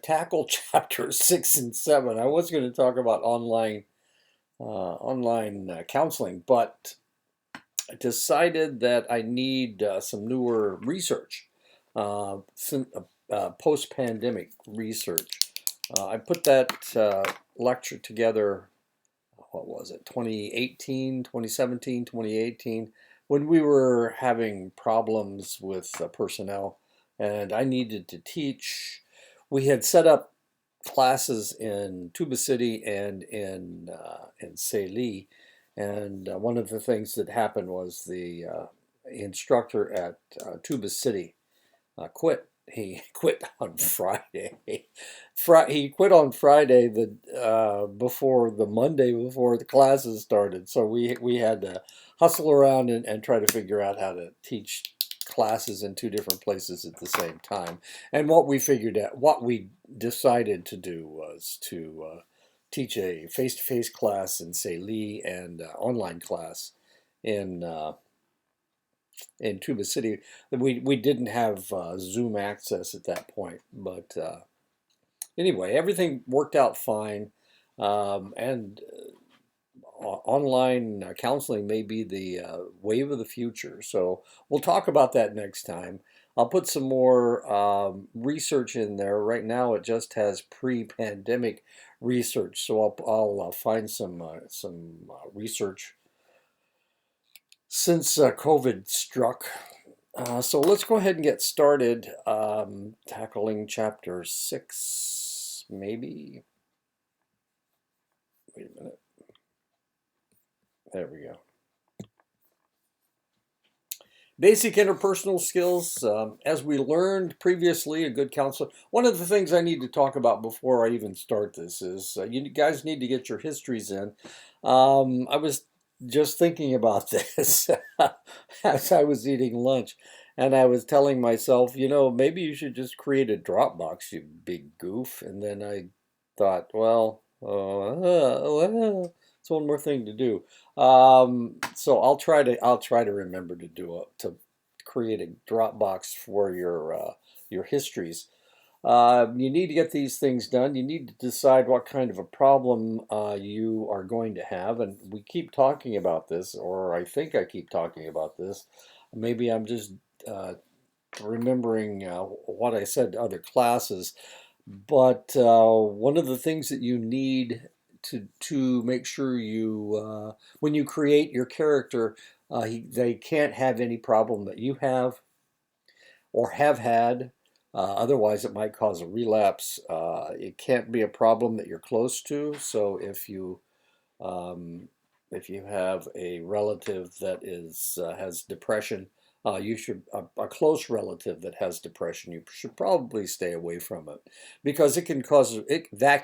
tackle chapters 6 and 7. I was going to talk about online counseling, but I decided that I need some newer research, post-pandemic research. I put that lecture together, what was it, 2018, 2017, 2018, when we were having problems with personnel and I needed to teach. We had set up classes in Tuba City and in Saline, and one of the things that happened was the instructor at Tuba City quit. He quit on Friday. He quit on Friday before the Monday before the classes started. So we had to hustle around and try to figure out how to teach classes in two different places at the same time. And what we decided to do was to teach a face-to-face class in Saline and online class in in Tuba City. We didn't have Zoom access at that point, but anyway, everything worked out fine. And online counseling may be the wave of the future. So we'll talk about that next time. I'll put some more research in there. Right now, it just has pre-pandemic research. So I'll find some research since COVID struck. So let's go ahead and get started tackling chapter 6, maybe. Wait a minute. There we go. Basic interpersonal skills. As we learned previously, a good counselor. One of the things I need to talk about before I even start this is you guys need to get your histories in. I was just thinking about this as I was eating lunch, and I was telling myself, maybe you should just create a Dropbox, you big goof. And then I thought, well, it's one more thing to do. So I'll try to remember to create a Dropbox for your histories. You need to get these things done. You need to decide what kind of a problem you are going to have. And we keep talking about this, or I think I keep talking about this. Maybe I'm just remembering what I said to other classes. But one of the things that you need to make sure when you create your character, they can't have any problem that you have or have had. Otherwise, it might cause a relapse. It can't be a problem that you're close to. So um, if you have a relative that has depression, a close relative that has depression, you should probably stay away from it because that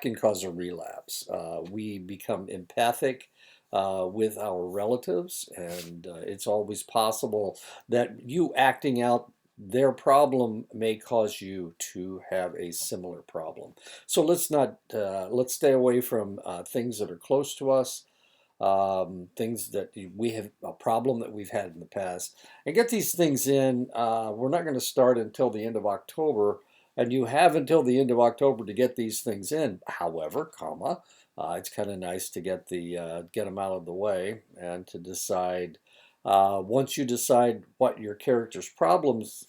can cause a relapse. We become empathic with our relatives, and it's always possible that you acting out their problem may cause you to have a similar problem. So let's stay away from things that are close to us, things that we have a problem that we've had in the past, and get these things in. We're not going to start until the end of October, and you have until the end of October to get these things in. However, it's kind of nice to get them out of the way and to decide. Once you decide what your character's problems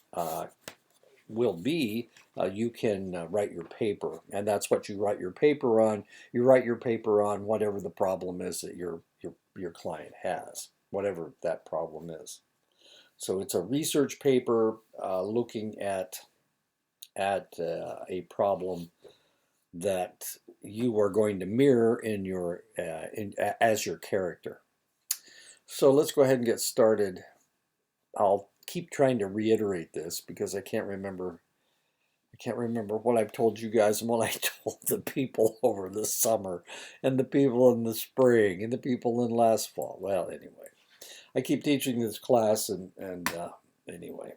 will be, you can write your paper, and that's what you write your paper on. You write your paper on whatever the problem is that your client has, whatever that problem is. So it's a research paper looking at a problem that you are going to mirror as your character. So let's go ahead and get started. I'll keep trying to reiterate this because I can't remember what I've told you guys and what I told the people over the summer and the people in the spring and the people in last fall. Well, anyway, I keep teaching this class and anyway.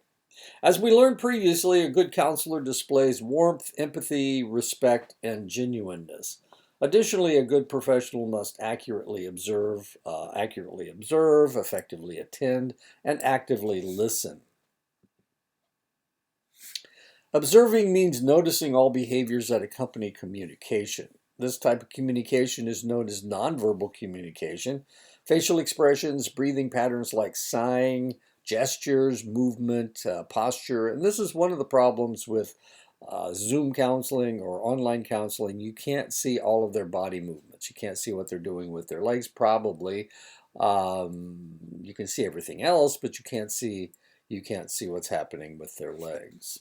As we learned previously, a good counselor displays warmth, empathy, respect, and genuineness. Additionally, a good professional must accurately observe, effectively attend, and actively listen. Observing means noticing all behaviors that accompany communication. This type of communication is known as nonverbal communication. Facial expressions, breathing patterns like sighing, gestures, movement, posture. And this is one of the problems with Zoom counseling or online counseling. You can't see all of their body movements. You can't see what they're doing with their legs, probably. You can see everything else, but you can't see what's happening with their legs.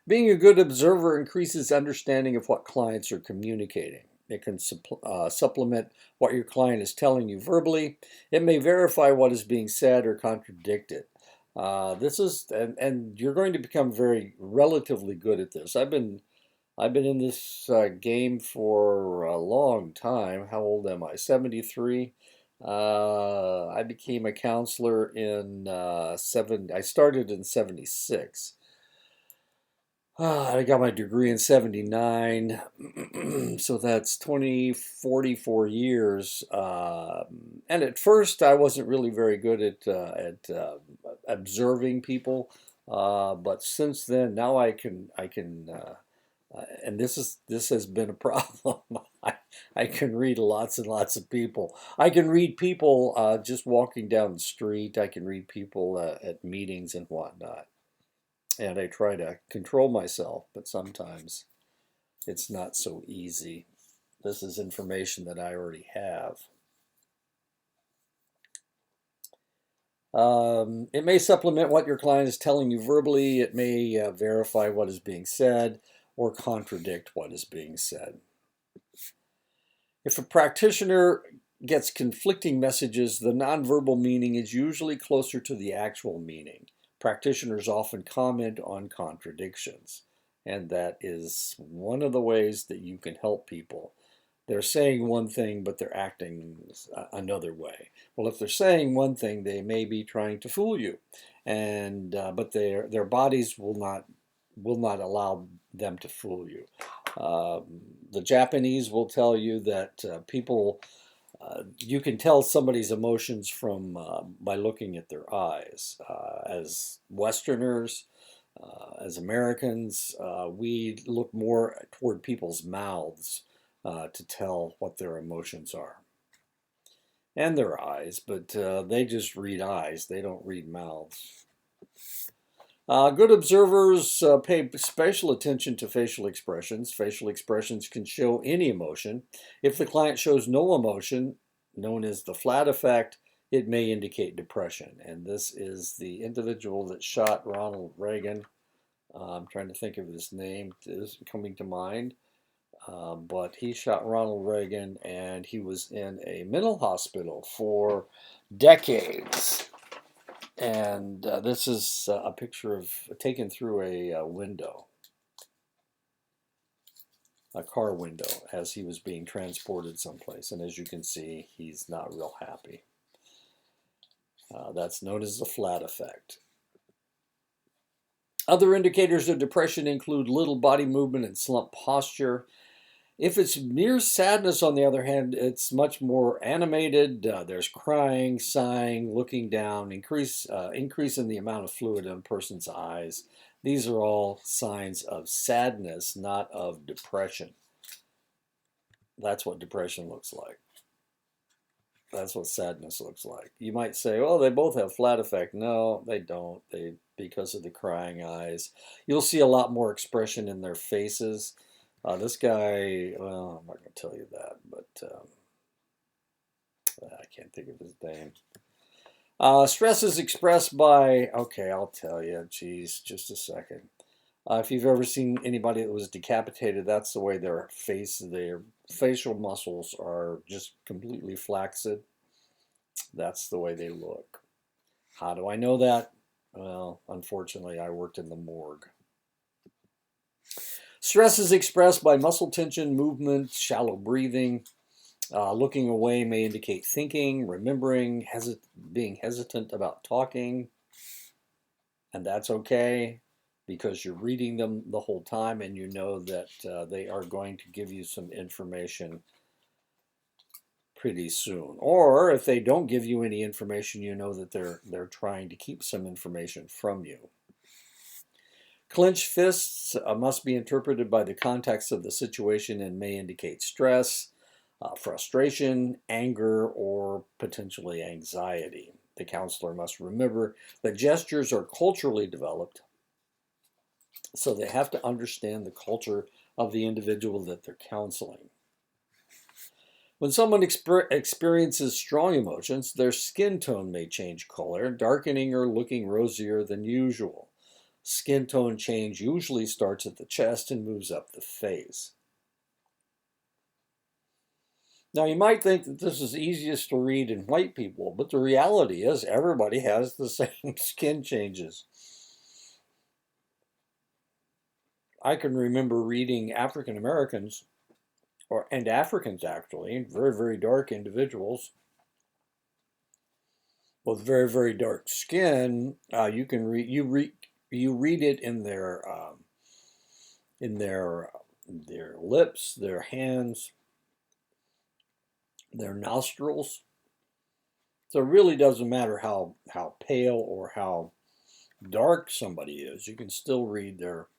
Being a good observer increases understanding of what clients are communicating. It can supplement what your client is telling you verbally. It may verify what is being said or contradict it. And you're going to become very relatively good at this. I've been in this game for a long time. How old am I? 73. I became a counselor in I started in 76. I got my degree in 79, so that's 44 years. And at first, I wasn't really very good at observing people, but since then, now and this has been a problem. I can read lots and lots of people. I can read people just walking down the street. I can read people at meetings and whatnot. And I try to control myself, but sometimes it's not so easy. This is information that I already have. It may supplement what your client is telling you verbally. It may verify what is being said or contradict what is being said. If a practitioner gets conflicting messages, the nonverbal meaning is usually closer to the actual meaning. Practitioners often comment on contradictions, and that is one of the ways that you can help people. They're saying one thing, but they're acting another way. Well, if they're saying one thing, they may be trying to fool you, and but their bodies will not allow them to fool you. The Japanese will tell you that you can tell somebody's emotions from by looking at their eyes. As Westerners, as Americans, we look more toward people's mouths to tell what their emotions are. And their eyes, but they just read eyes. They don't read mouths. Good observers pay special attention to facial expressions. Facial expressions can show any emotion. If the client shows no emotion, known as the flat effect, it may indicate depression. And this is the individual that shot Ronald Reagan. I'm trying to think of his name. It isn't coming to mind. But he shot Ronald Reagan, and he was in a mental hospital for decades. And this is a picture of taken through a window, a car window, as he was being transported someplace. And as you can see, he's not real happy. That's known as the flat effect. Other indicators of depression include little body movement and slump posture. If it's mere sadness, on the other hand, it's much more animated. There's crying, sighing, looking down, increase in the amount of fluid in a person's eyes. These are all signs of sadness, not of depression. That's what depression looks like. That's what sadness looks like. You might say, "Oh, they both have flat effect." No, they don't. Because of the crying eyes. You'll see a lot more expression in their faces. This guy, well, I'm not going to tell you that, but I can't think of his name. Stress is expressed by, okay, I'll tell you, geez, just a second. If you've ever seen anybody that was decapitated, that's the way their facial muscles are just completely flaccid. That's the way they look. How do I know that? Well, unfortunately, I worked in the morgue. Stress is expressed by muscle tension, movement, shallow breathing. Looking away may indicate thinking, remembering, being hesitant about talking. And that's okay because you're reading them the whole time and you know that they are going to give you some information pretty soon. Or if they don't give you any information, you know that they're trying to keep some information from you. Clenched fists must be interpreted by the context of the situation and may indicate stress, frustration, anger, or potentially anxiety. The counselor must remember that gestures are culturally developed, so they have to understand the culture of the individual that they're counseling. When someone experiences strong emotions, their skin tone may change color, darkening or looking rosier than usual. Skin tone change usually starts at the chest and moves up the face. Now, you might think that this is easiest to read in white people, but the reality is everybody has the same skin changes. I can remember reading African Americans, and Africans actually, very, very dark individuals with very, very dark skin. You can read you read it in their lips, their hands, their nostrils. So it really doesn't matter how pale or how dark somebody is. You can still read their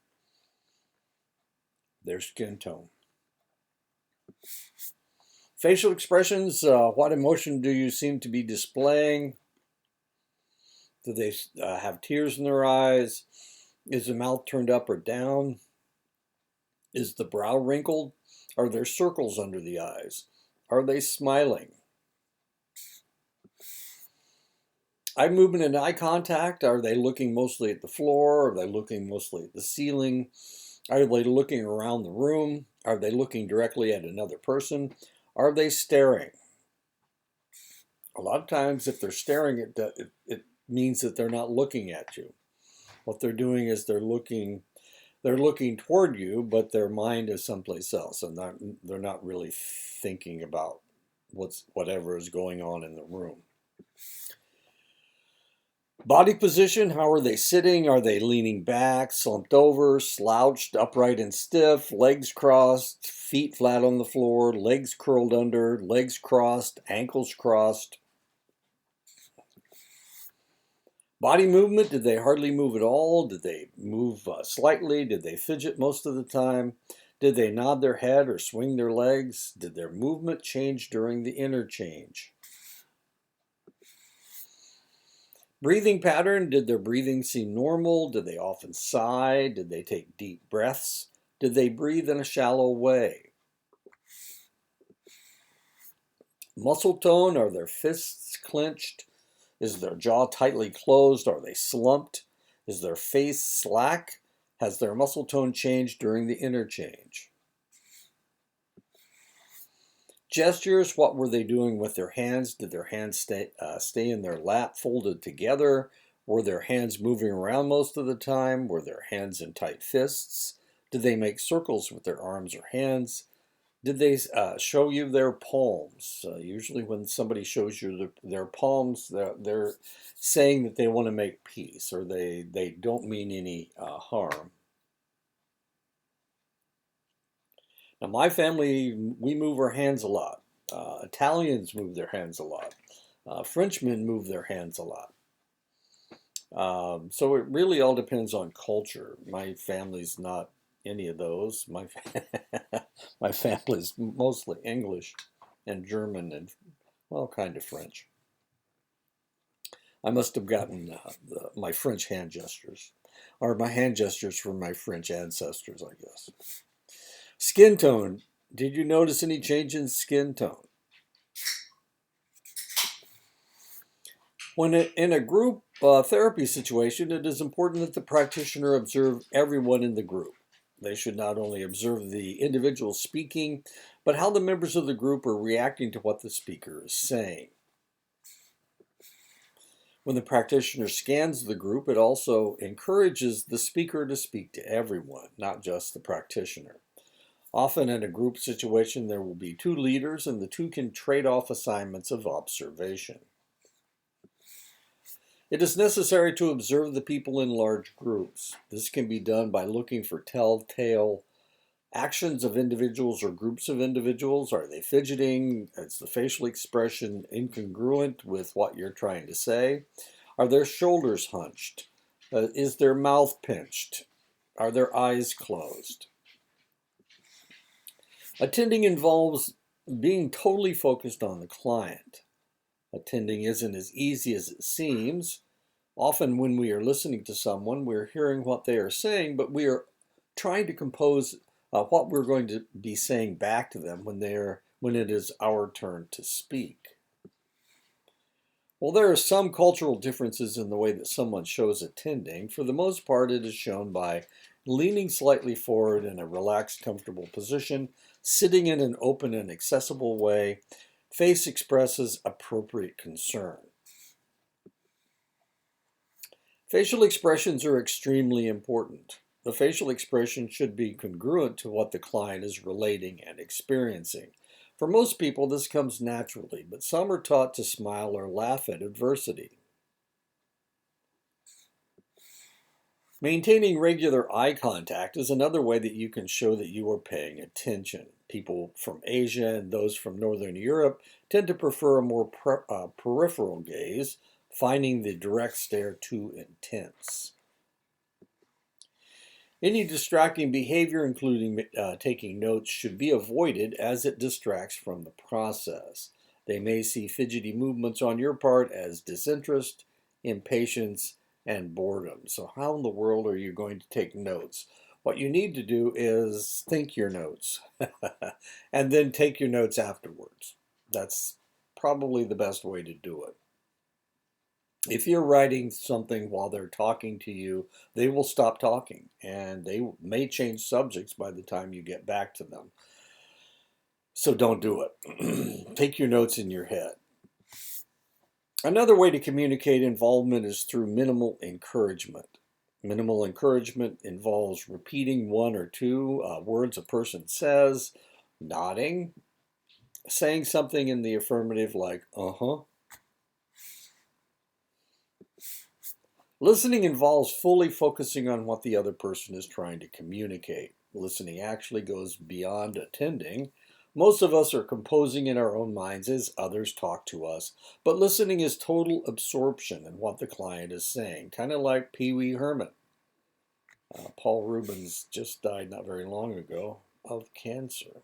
skin tone. Facial expressions. What emotion do you seem to be displaying? Do they have tears in their eyes? Is the mouth turned up or down? Is the brow wrinkled? Are there circles under the eyes? Are they smiling? Eye movement and eye contact. Are they looking mostly at the floor? Are they looking mostly at the ceiling? Are they looking around the room? Are they looking directly at another person? Are they staring? A lot of times, if they're staring, it means that they're not looking at you. What they're doing is they're looking toward you, but their mind is someplace else, and they're not really thinking about whatever is going on in the room. Body position, how are they sitting? Are they leaning back, slumped over, slouched, upright and stiff, legs crossed, feet flat on the floor, legs curled under, legs crossed, ankles crossed? Body movement, did they hardly move at all? Did they move slightly? Did they fidget most of the time? Did they nod their head or swing their legs? Did their movement change during the interchange? Breathing pattern, did their breathing seem normal? Did they often sigh? Did they take deep breaths? Did they breathe in a shallow way? Muscle tone, are their fists clenched? Is their jaw tightly closed? Are they slumped? Is their face slack? Has their muscle tone changed during the interchange? Gestures, what were they doing with their hands? Did their hands stay in their lap folded together? Were their hands moving around most of the time? Were their hands in tight fists? Did they make circles with their arms or hands? Did they show you their palms? Usually when somebody shows you their palms, they're saying that they want to make peace, or they don't mean any harm. Now, my family, we move our hands a lot. Italians move their hands a lot. Frenchmen move their hands a lot. So it really all depends on culture. My family's not any of those. My family's mostly English and German and, well, kind of French. I must have gotten my French hand gestures, or my hand gestures from my French ancestors, I guess. Skin tone. Did you notice any change in skin tone? When in a group therapy situation, it is important that the practitioner observe everyone in the group. They should not only observe the individual speaking, but how the members of the group are reacting to what the speaker is saying. When the practitioner scans the group, it also encourages the speaker to speak to everyone, not just the practitioner. Often in a group situation, there will be two leaders, and the two can trade off assignments of observation. It is necessary to observe the people in large groups. This can be done by looking for telltale actions of individuals or groups of individuals. Are they fidgeting? Is the facial expression incongruent with what you're trying to say? Are their shoulders hunched? Is their mouth pinched? Are their eyes closed? Attending involves being totally focused on the client. Attending isn't as easy as it seems. Often, when we are listening to someone, we're hearing what they are saying, but we are trying to compose what we're going to be saying back to them when it is our turn to speak. Well, there are some cultural differences in the way that someone shows attending. For the most part, it is shown by leaning slightly forward in a relaxed, comfortable position, sitting in an open and accessible way. Face expresses appropriate concern. Facial expressions are extremely important. The facial expression should be congruent to what the client is relating and experiencing. For most people, this comes naturally, but some are taught to smile or laugh at adversity. Maintaining regular eye contact is another way that you can show that you are paying attention. People from Asia and those from Northern Europe tend to prefer a more peripheral gaze, finding the direct stare too intense. Any distracting behavior, including taking notes, should be avoided as it distracts from the process. They may see fidgety movements on your part as disinterest, impatience, and boredom. So, how in the world are you going to take notes? What you need to do is think your notes and then take your notes afterwards. That's probably the best way to do it. If you're writing something while they're talking to you, they will stop talking and they may change subjects by the time you get back to them. So don't do it. Take your notes in your head. Another way to communicate involvement is through minimal encouragement. Minimal encouragement involves repeating one or two words a person says, nodding, saying something in the affirmative like, uh-huh. Listening involves fully focusing on what the other person is trying to communicate. Listening actually goes beyond attending. Most of us are composing in our own minds as others talk to us, but listening is total absorption in what the client is saying, kind of like Pee Wee Herman. Paul Rubens just died not very long ago of cancer.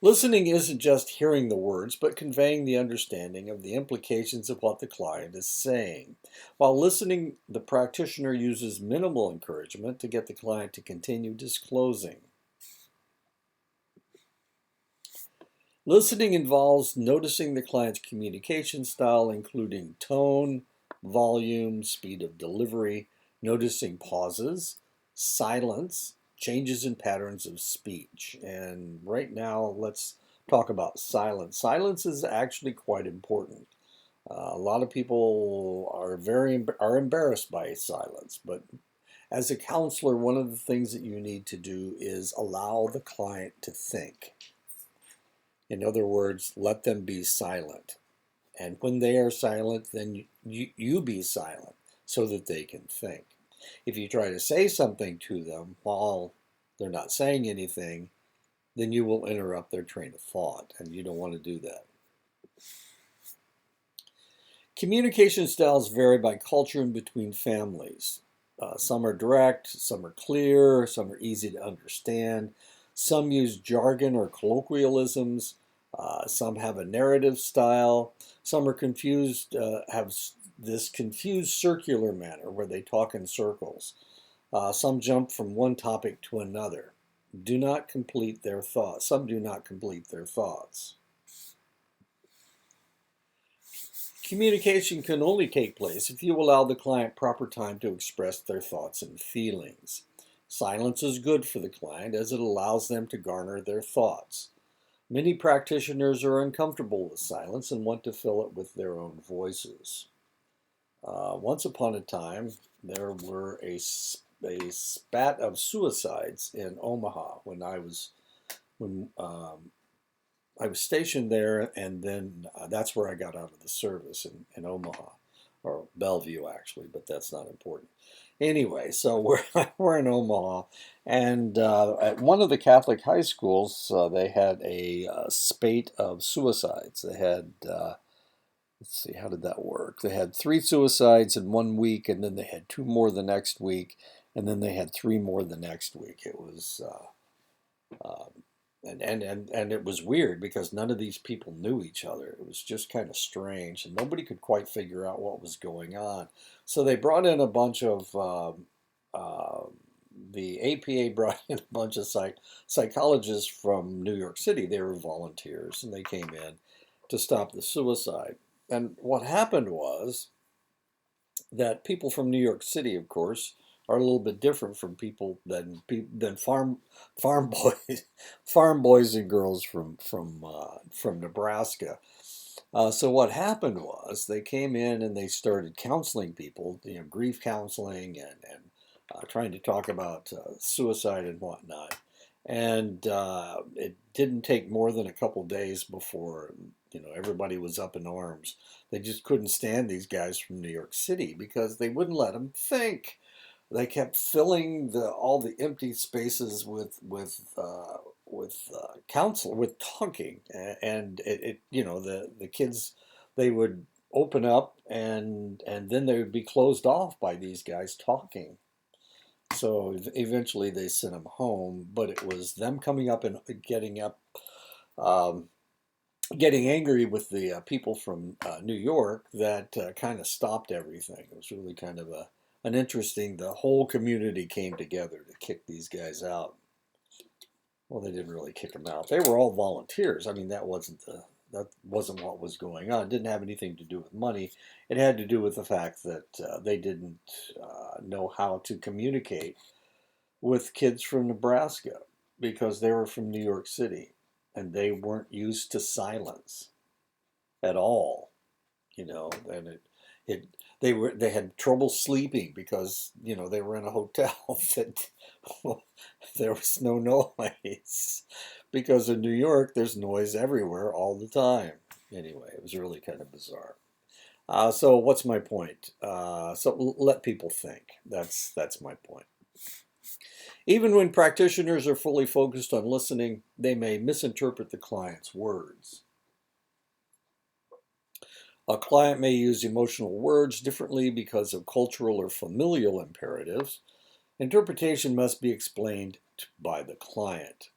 Listening isn't just hearing the words, but conveying the understanding of the implications of what the client is saying. While listening, the practitioner uses minimal encouragement to get the client to continue disclosing. Listening involves noticing the client's communication style, including tone, volume, speed of delivery, noticing pauses, silence, changes in patterns of speech. And right now, let's talk about silence. Silence is actually quite important. A lot of people are embarrassed by silence, but as a counselor, one of the things that you need to do is allow the client to think. In other words, let them be silent. And when they are silent, then you be silent so that they can think. If you try to say something to them while they're not saying anything, then you will interrupt their train of thought, and you don't want to do that. Communication styles vary by culture and between families. Some are direct, some are clear, some are easy to understand. Some use jargon or colloquialisms. Some have a narrative style. Some are confused, have this confused circular manner where they talk in circles. Some jump from one topic to another. Do not complete their thoughts. Some do not complete their thoughts. Communication can only take place if you allow the client proper time to express their thoughts and feelings. Silence is good for the client as it allows them to garner their thoughts. Many practitioners are uncomfortable with silence and want to fill it with their own voices. Once upon a time, there were a spat of suicides in Omaha when I was stationed there, and then that's where I got out of the service in Omaha, or Bellevue actually, but that's not important. Anyway, so we're in Omaha, and at one of the Catholic high schools, they had a spate of suicides. They had, let's see, how did that work? They had 3 suicides in one week, and then they had 2 more the next week. and then they had three more the next week. It was and it was weird because none of these people knew each other. It was just kind of strange, and nobody could quite figure out what was going on. So they brought in a bunch of uh, the APA brought in a bunch of psychologists from New York City. They were volunteers, and they came in to stop the suicide. And what happened was that people from New York City, of course, are a little bit different from people than farm boys, farm boys and girls from Nebraska. So what happened was they came in and they started counseling people, grief counseling and trying to talk about suicide and whatnot. And it didn't take more than a couple days before everybody was up in arms. They just couldn't stand these guys from New York City because they wouldn't let them think. They kept filling all the empty spaces with counsel with talking, and the kids, they would open up and then they would be closed off by these guys talking. So eventually they sent them home, but it was them coming up and um, getting angry with the people from New York that kind of stopped everything. It was really kind of an interesting. The whole community came together to kick these guys out. Well, they didn't really kick them out. They were all volunteers. I mean, that wasn't what was going on. It didn't have anything to do with money. It had to do with the fact that they didn't know how to communicate with kids from Nebraska because they were from New York City and they weren't used to silence at all, and it they had trouble sleeping because they were in a hotel that there was no noise because in New York there's noise everywhere all the time. Anyway, it was really kind of bizarre. So what's my point? So let people think. That's my point. Even when practitioners are fully focused on listening, they may misinterpret the client's words. A client may use emotional words differently because of cultural or familial imperatives. Interpretation must be explained by the client.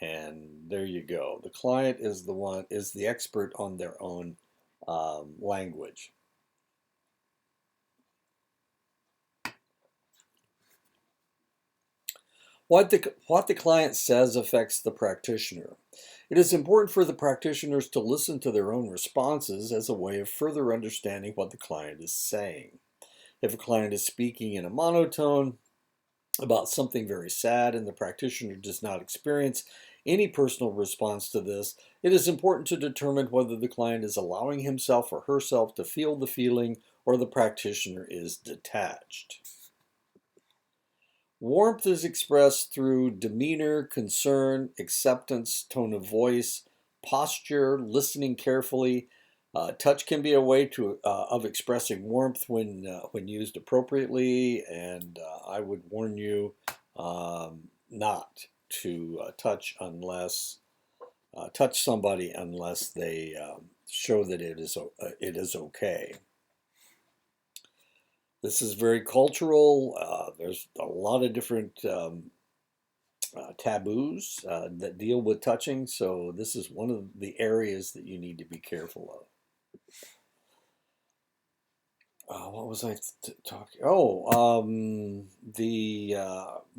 And there you go. The client is the expert on their own language. What the client says affects the practitioner. It is important for the practitioners to listen to their own responses as a way of further understanding what the client is saying. If a client is speaking in a monotone about something very sad and the practitioner does not experience any personal response to this, it is important to determine whether the client is allowing himself or herself to feel the feeling or the practitioner is detached. Warmth is expressed through demeanor, concern, acceptance, tone of voice, posture, listening carefully. Touch can be a way of expressing warmth when used appropriately, and I would warn you not to touch somebody unless they show that it is okay. This is very cultural. There's a lot of different taboos that deal with touching, so this is one of the areas that you need to be careful of. What was I talking? Oh, the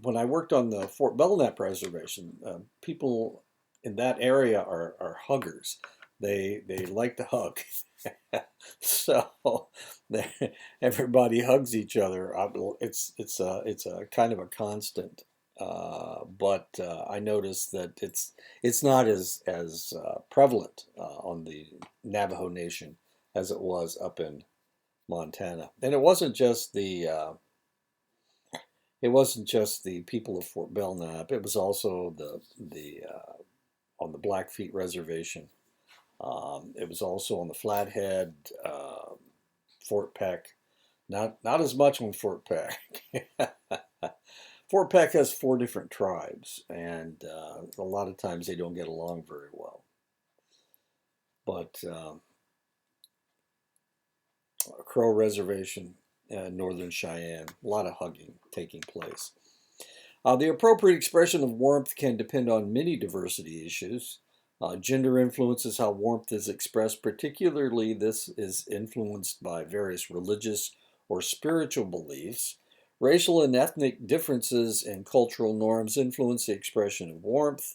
when I worked on the Fort Belknap Reservation, people in that area are huggers. They like to hug, so everybody hugs each other. It's a kind of a constant, but I noticed that it's not as prevalent on the Navajo Nation as it was up in Montana. And it wasn't just the people of Fort Belknap. It was also the on the Blackfeet Reservation. It was also on the Flathead, Fort Peck. Not as much on Fort Peck. Fort Peck has four different tribes, and a lot of times they don't get along very well. But Crow Reservation Northern Cheyenne. A lot of hugging taking place. The appropriate expression of warmth can depend on many diversity issues. Gender influences how warmth is expressed. Particularly, this is influenced by various religious or spiritual beliefs. Racial and ethnic differences and cultural norms influence the expression of warmth.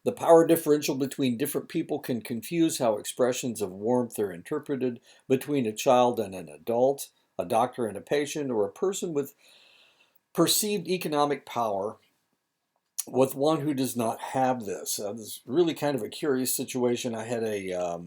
The power differential between different people can confuse how expressions of warmth are interpreted between a child and an adult, a doctor and a patient, or a person with perceived economic power with one who does not have this. This is really kind of a curious situation. I had a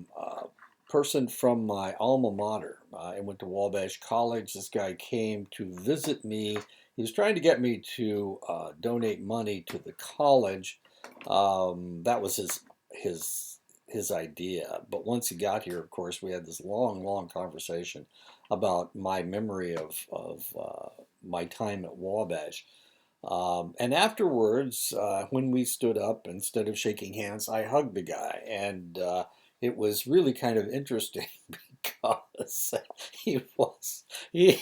person from my alma mater. I went to Wabash College. This guy came to visit me. He was trying to get me to donate money to the college. That was his idea. But once he got here, of course, we had this long conversation about my memory of my time at Wabash. And afterwards, when we stood up, instead of shaking hands, I hugged the guy. And it was really kind of interesting because he,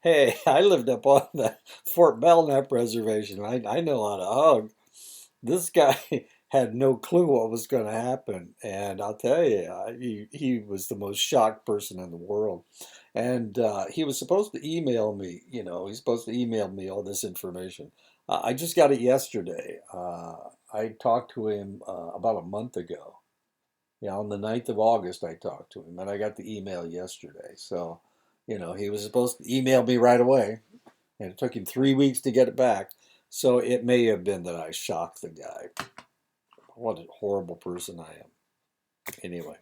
hey, I lived up on the Fort Belknap Reservation. I know how to hug. This guy had no clue what was going to happen. And I'll tell you, he was the most shocked person in the world. And he was supposed to email me, he's supposed to email me all this information. I just got it yesterday. I talked to him about a month ago. Yeah, on the 9th of August, I talked to him, and I got the email yesterday. So, he was supposed to email me right away, and it took him 3 weeks to get it back. So it may have been that I shocked the guy. What a horrible person I am. Anyway.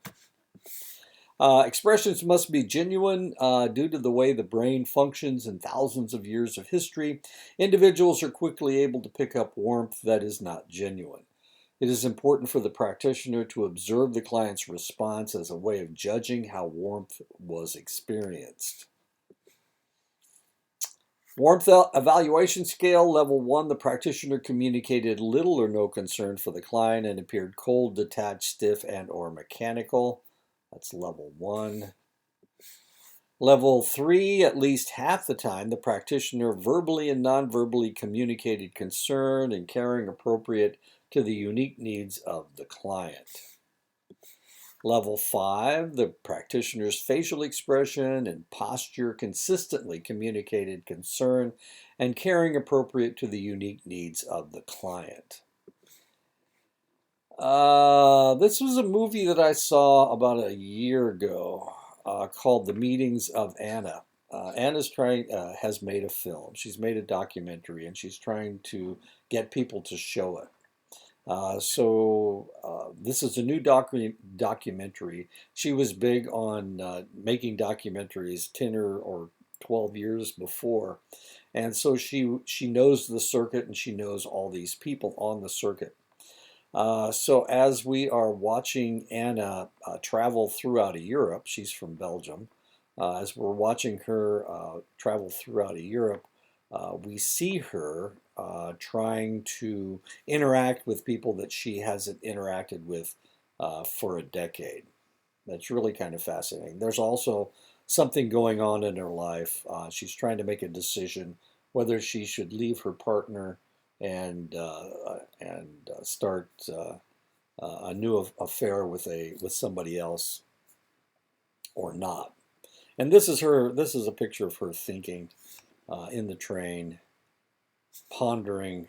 Expressions must be genuine due to the way the brain functions in thousands of years of history. Individuals are quickly able to pick up warmth that is not genuine. It is important for the practitioner to observe the client's response as a way of judging how warmth was experienced. Warmth evaluation scale, level 1, the practitioner communicated little or no concern for the client and appeared cold, detached, stiff, and or mechanical. That's level 1. Level 3, at least half the time, the practitioner verbally and non-verbally communicated concern and caring appropriate to the unique needs of the client. Level 5, the practitioner's facial expression and posture consistently communicated concern and caring appropriate to the unique needs of the client. This was a movie that I saw about a year ago called The Meetings of Anna. Anna's has made a film. She's made a documentary, and she's trying to get people to show it. This is a new documentary. She was big on making documentaries 10 or 12 years before. And so she knows the circuit, and she knows all these people on the circuit. So as we are watching Anna travel throughout Europe, she's from Belgium, as we're watching her travel throughout Europe, we see her trying to interact with people that she hasn't interacted with for a decade. That's really kind of fascinating. There's also something going on in her life. She's trying to make a decision whether she should leave her partner and start a new affair with somebody else or not. And this is her. This is a picture of her thinking in the train, pondering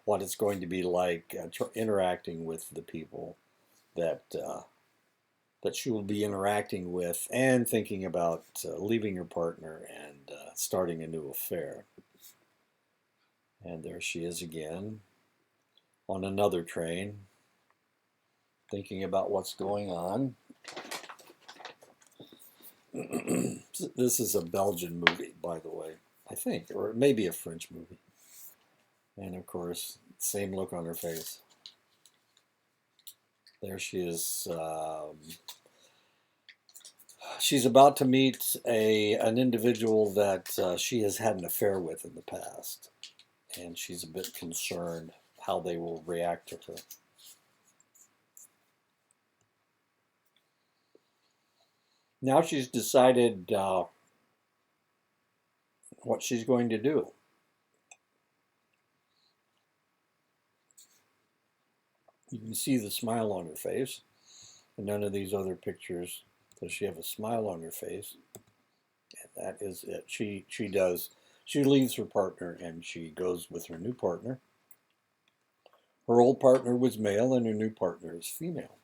what it's going to be like interacting with the people that she will be interacting with, and thinking about leaving her partner and starting a new affair. And there she is again on another train, thinking about what's going on. This is a Belgian movie, by the way, I think, or maybe a French movie. And of course, same look on her face. There she is. She's about to meet an individual that she has had an affair with in the past. And she's a bit concerned how they will react to her. Now she's decided what she's going to do. You can see the smile on her face. And none of these other pictures does she have a smile on her face. And that is it. She leaves her partner and she goes with her new partner. Her old partner was male and her new partner is female.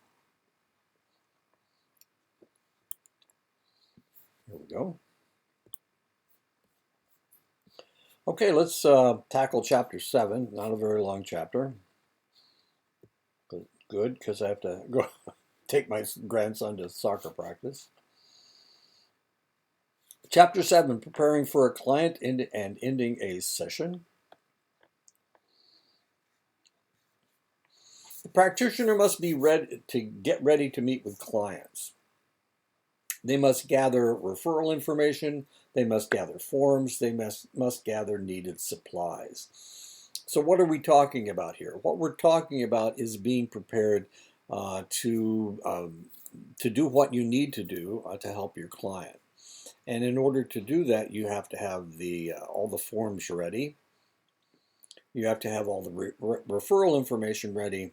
Here we go. Okay, let's tackle chapter 7. Not a very long chapter. Good, because I have to go take my grandson to soccer practice. Chapter 7, preparing for a client and ending a session. The practitioner must be ready to get ready to meet with clients. They must gather referral information, they must gather forms, they must gather needed supplies. So what are we talking about here? What we're talking about is being prepared to do what you need to do to help your client. And in order to do that, you have to have all the forms ready. You have to have all the referral information ready,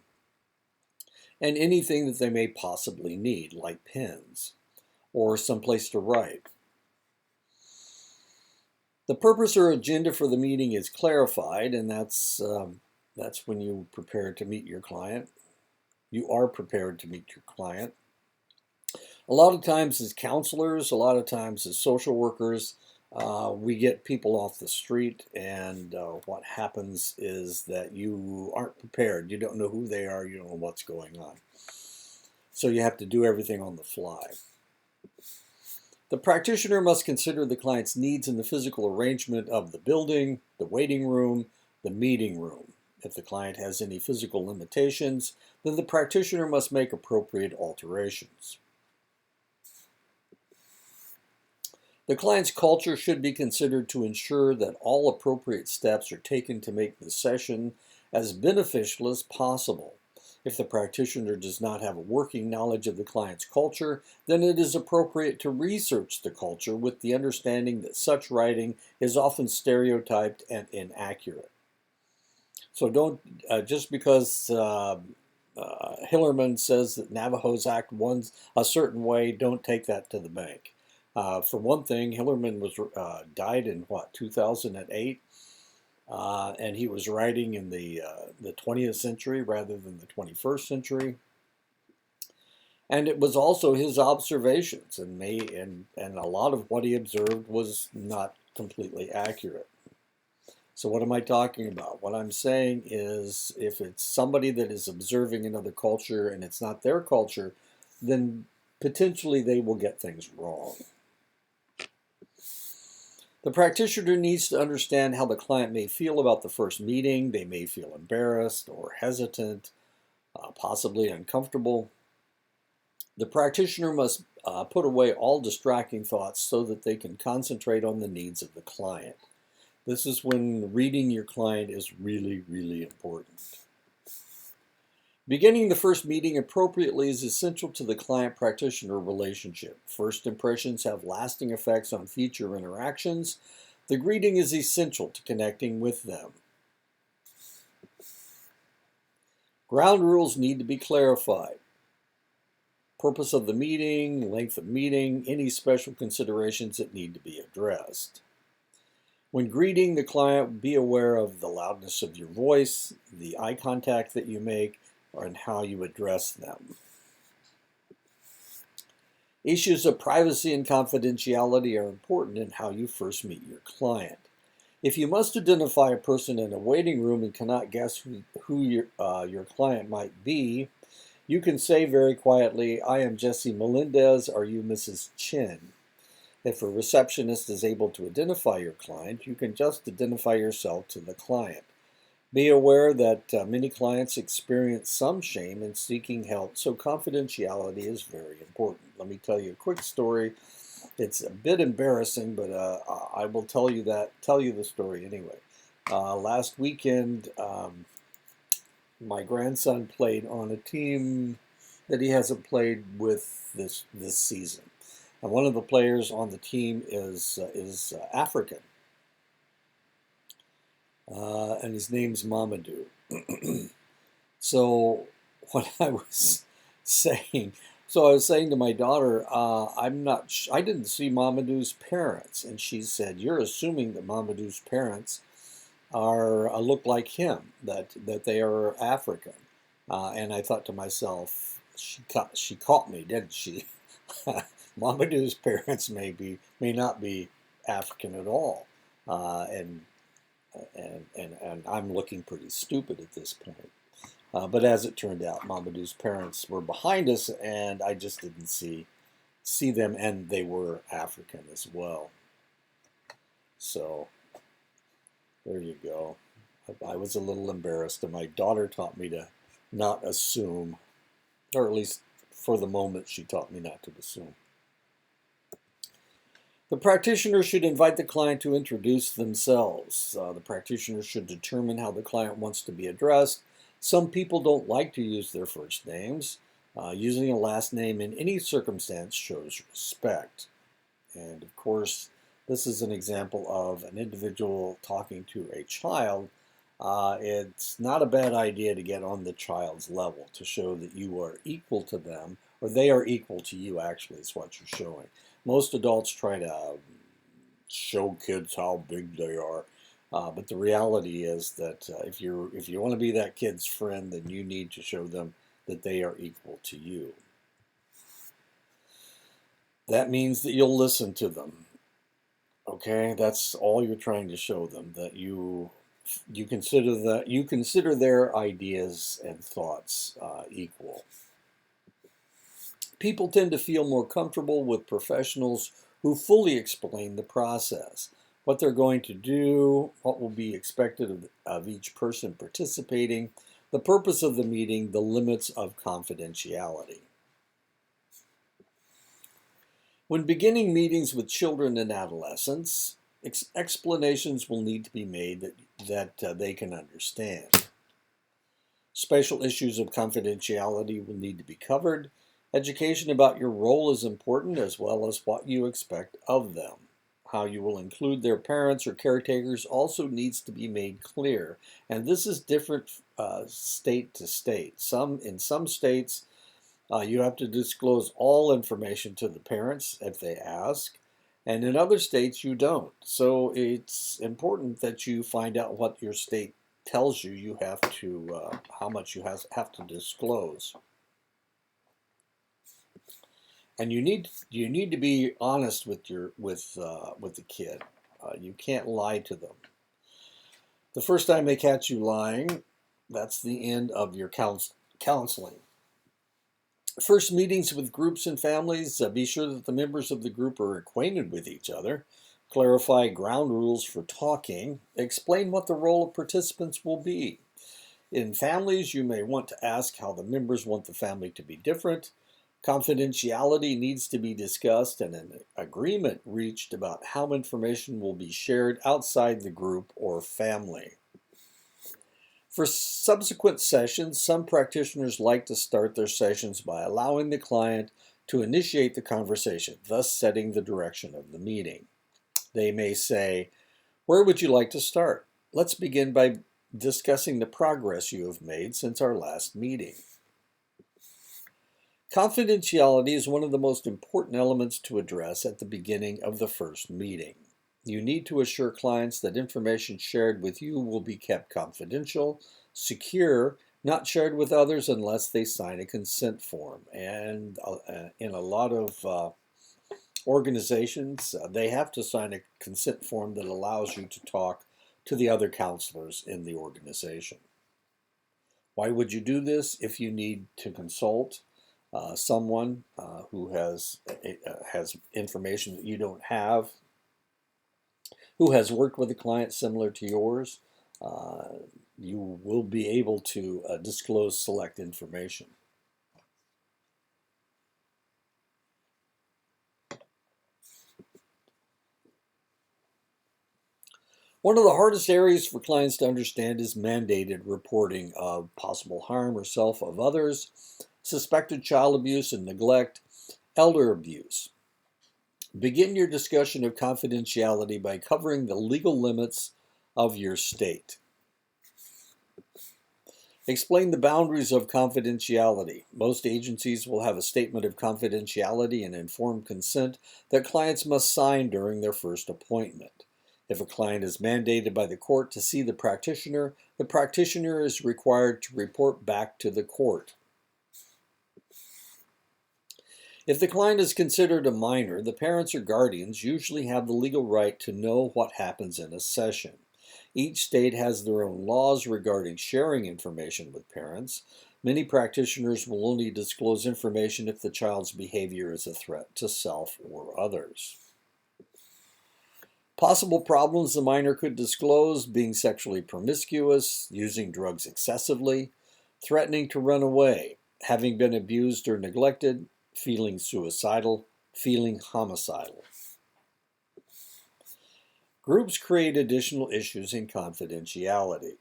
and anything that they may possibly need, like pens or someplace to write. The purpose or agenda for the meeting is clarified, and that's when you prepare to meet your client. You are prepared to meet your client. A lot of times as counselors, a lot of times as social workers, we get people off the street, and what happens is that you aren't prepared. You don't know who they are. You don't know what's going on. So you have to do everything on the fly. The practitioner must consider the client's needs in the physical arrangement of the building, the waiting room, the meeting room. If the client has any physical limitations, then the practitioner must make appropriate alterations. The client's culture should be considered to ensure that all appropriate steps are taken to make the session as beneficial as possible. If the practitioner does not have a working knowledge of the client's culture, then it is appropriate to research the culture with the understanding that such writing is often stereotyped and inaccurate. So don't, just because Hillerman says that Navajos act a certain way, don't take that to the bank. For one thing, Hillerman died in 2008? And he was writing in the 20th century rather than the 21st century. And it was also his observations, and a lot of what he observed was not completely accurate. So what am I talking about? What I'm saying is, if it's somebody that is observing another culture and it's not their culture, then potentially they will get things wrong. The practitioner needs to understand how the client may feel about the first meeting. They may feel embarrassed or hesitant, possibly uncomfortable. The practitioner must put away all distracting thoughts so that they can concentrate on the needs of the client. This is when reading your client is really, really important. Beginning the first meeting appropriately is essential to the client-practitioner relationship. First impressions have lasting effects on future interactions. The greeting is essential to connecting with them. Ground rules need to be clarified. Purpose of the meeting, length of meeting, any special considerations that need to be addressed. When greeting the client, be aware of the loudness of your voice, the eye contact that you make, and how you address them. Issues of privacy and confidentiality are important in how you first meet your client. If you must identify a person in a waiting room and cannot guess who your client might be, you can say very quietly, "I am Jesse Melendez. Are you Mrs. Chin?" If a receptionist is able to identify your client, you can just identify yourself to the client. Be aware that many clients experience some shame in seeking help, so confidentiality is very important. Let me tell you a quick story. It's a bit embarrassing, but I will tell you the story anyway. Last weekend, my grandson played on a team that he hasn't played with this season. and one of the players on the team is African, and his name's Mamadou. So what I was saying, so I was saying to my daughter, I didn't see Mamadou's parents, and she said, "You're assuming that Mamadou's parents are look like him, that they are African." And I thought to myself, she caught me, didn't she? Mamadou's parents may not be African at all, and and I'm looking pretty stupid at this point. But as it turned out, Mamadou's parents were behind us, and I just didn't see them, and they were African as well. So there you go. I was a little embarrassed, and my daughter taught me to not assume, or at least for the moment, she taught me not to assume. The practitioner should invite the client to introduce themselves. The practitioner should determine how the client wants to be addressed. Some people don't like to use their first names. Using a last name in any circumstance shows respect. And of course, this is an example of an individual talking to a child. It's not a bad idea to get on the child's level to show that you are equal to them, or they are equal to you, actually, is what you're showing. Most adults try to show kids how big they are, but the reality is that if you want to be that kid's friend, then you need to show them that they are equal to you. That means that you'll listen to them. Okay, that's all you're trying to show them, that you consider their ideas and thoughts equal. People tend to feel more comfortable with professionals who fully explain the process, what they're going to do, what will be expected of each person participating, the purpose of the meeting, the limits of confidentiality. When beginning meetings with children and adolescents, explanations will need to be made that they can understand. Special issues of confidentiality will need to be covered. Education about your role is important, as well as what you expect of them. How you will include their parents or caretakers also needs to be made clear. And this is different state to state. In some states, you have to disclose all information to the parents if they ask. And in other states, you don't. So it's important that you find out what your state tells you have to, how much you have to disclose. And you need to be honest with the kid. You can't lie to them. The first time they catch you lying, that's the end of your counseling. First meetings with groups and families, be sure that the members of the group are acquainted with each other. Clarify ground rules for talking. Explain what the role of participants will be. In families, you may want to ask how the members want the family to be different. Confidentiality needs to be discussed and an agreement reached about how information will be shared outside the group or family. For subsequent sessions, some practitioners like to start their sessions by allowing the client to initiate the conversation, thus setting the direction of the meeting. They may say, "Where would you like to start? Let's begin by discussing the progress you have made since our last meeting." Confidentiality is one of the most important elements to address at the beginning of the first meeting. You need to assure clients that information shared with you will be kept confidential, secure, not shared with others unless they sign a consent form. And in a lot of organizations, they have to sign a consent form that allows you to talk to the other counselors in the organization. Why would you do this? If you need to consult someone who has information that you don't have, who has worked with a client similar to yours, you will be able to disclose select information. One of the hardest areas for clients to understand is mandated reporting of possible harm or self of others, suspected child abuse and neglect, elder abuse. Begin your discussion of confidentiality by covering the legal limits of your state. Explain the boundaries of confidentiality. Most agencies will have a statement of confidentiality and informed consent that clients must sign during their first appointment. If a client is mandated by the court to see the practitioner is required to report back to the court. If the client is considered a minor, the parents or guardians usually have the legal right to know what happens in a session. Each state has their own laws regarding sharing information with parents. Many practitioners will only disclose information if the child's behavior is a threat to self or others. Possible problems the minor could disclose: being sexually promiscuous, using drugs excessively, threatening to run away, having been abused or neglected, feeling suicidal, feeling homicidal. Groups create additional issues in confidentiality.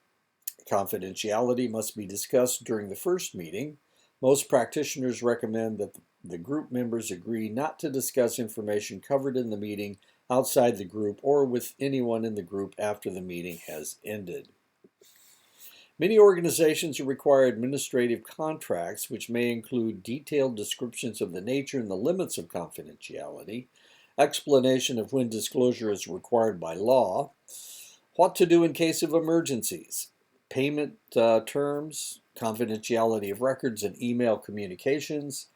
Confidentiality must be discussed during the first meeting. Most practitioners recommend that the group members agree not to discuss information covered in the meeting outside the group or with anyone in the group after the meeting has ended. Many organizations require administrative contracts, which may include detailed descriptions of the nature and the limits of confidentiality, explanation of when disclosure is required by law, what to do in case of emergencies, payment terms, confidentiality of records and email communications,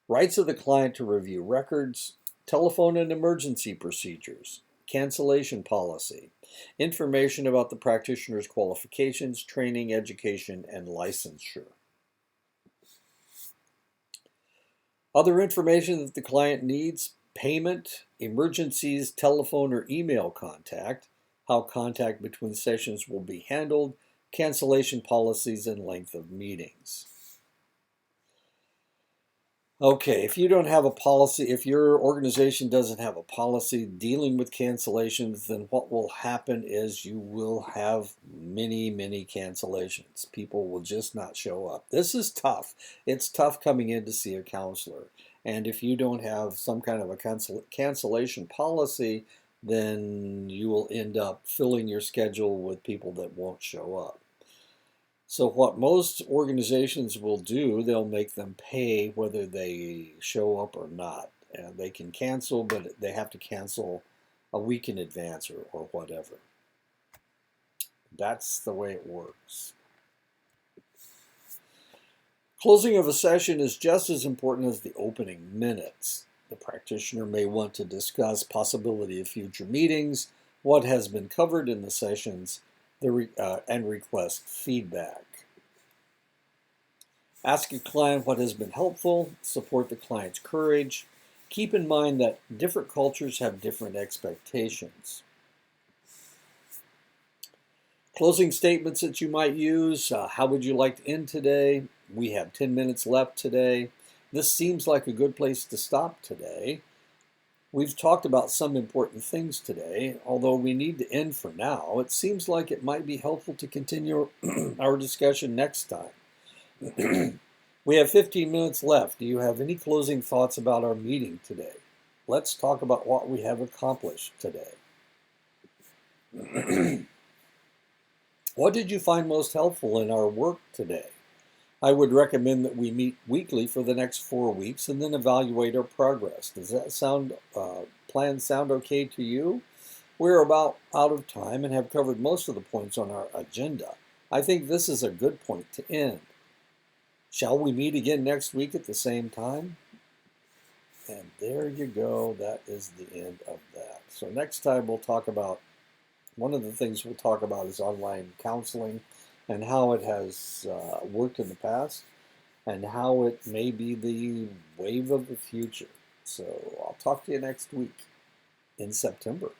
rights of the client to review records, telephone and emergency procedures, cancellation policy, information about the practitioner's qualifications, training, education, and licensure. Other information that the client needs: payment, emergencies, telephone or email contact, how contact between sessions will be handled, cancellation policies, and length of meetings. Okay, if you don't have a policy, if your organization doesn't have a policy dealing with cancellations, then what will happen is you will have many, many cancellations. People will just not show up. This is tough. It's tough coming in to see a counselor. And if you don't have some kind of a cancellation policy, then you will end up filling your schedule with people that won't show up. So what most organizations will do, they'll make them pay whether they show up or not. And they can cancel, but they have to cancel a week in advance or whatever. That's the way it works. Closing of a session is just as important as the opening minutes. The practitioner may want to discuss possibility of future meetings, what has been covered in the sessions, and request feedback. Ask a client what has been helpful, support the client's courage. Keep in mind that different cultures have different expectations. Closing statements that you might use: how would you like to end today? We have 10 minutes left today. This seems like a good place to stop today. We've talked about some important things today. Although we need to end for now, it seems like it might be helpful to continue our discussion next time. We have 15 minutes left. Do you have any closing thoughts about our meeting today? Let's talk about what we have accomplished today. What did you find most helpful in our work today? I would recommend that we meet weekly for the next 4 weeks and then evaluate our progress. Does that plan sound okay to you? We're about out of time and have covered most of the points on our agenda. I think this is a good point to end. Shall we meet again next week at the same time? And there you go. That is the end of that. So next time we'll talk about, one of the things we'll talk about is online counseling and how it has worked in the past and how it may be the wave of the future. So I'll talk to you next week in September.